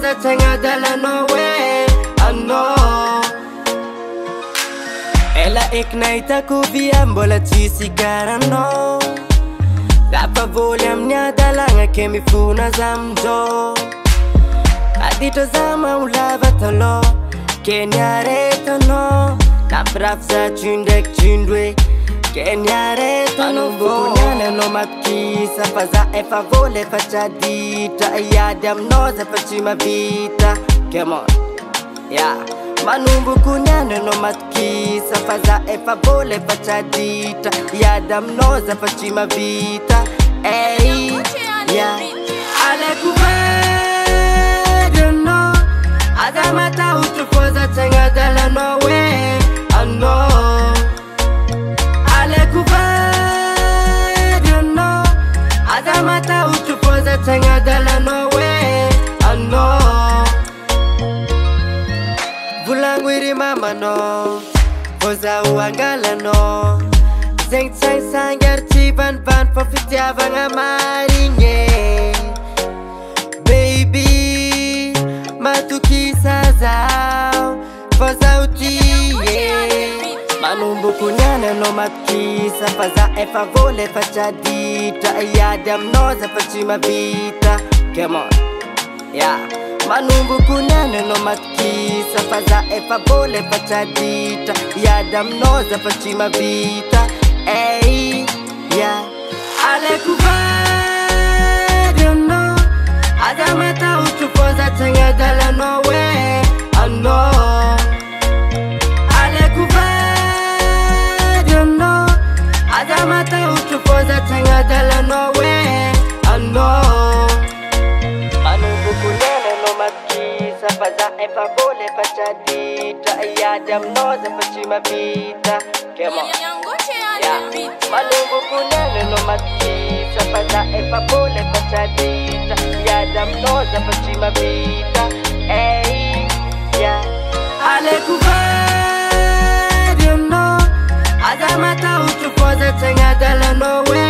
foza tagna dala no way no. Ela iknaitako via mbola tsisy karano. Lafa voly amin'ny adalagna ke mifona zamjo. Aditra za maolava talo ke niaretano. Nampirafy za tsindraiky tsindroe ke niaretano. Voniana no matkisa fa za efa voly efa tsaditra. Iady aminao za fa tsy mavita. Come on, yeah. Manomboky niana no matkisa fa za efa voly efa tsaditra. Iady aminao za fa tsy mavita. Ey, yeah. Aleko vedano aza matahotra fô za tsy agnadalanao hoe ano. Aleko vedano aza matahotra fô za tsy agnadalanao hoe ano. Volagno iry mamanao fô zaho angalanao. Zegny tsy haisangy ary tsy vanivany fa fitiavagna marigny. Baby matokisa zaho fa zaho tie. Manomboky niana no matokisa fa za efa voly efa tsaditra. Iady aminao za fa tsy mavita. Come on, yeah. Manomboky niana no matokisa fa za efa voly efa tsaditra. Iady aminao za fa tsy mavita. Ey, yeah. Aleko vedano aza matahotra fô za tsy agnadalanao hoe ano. Aleko vedano aza matahotra fô za tsy agnadalanao hoe ano. Manomboky niana no matkisa fa za efa voly efa tsaditra. Iady aminao za fa tsy mavita. Come on, yeah. Manomboky niana no matkisa fa za efa voly efa tsaditra. Iady aminao za fa tsy mavita. Ey, yeah. Aleko vedano aza matahotra fô za tsy agnadalanao hoe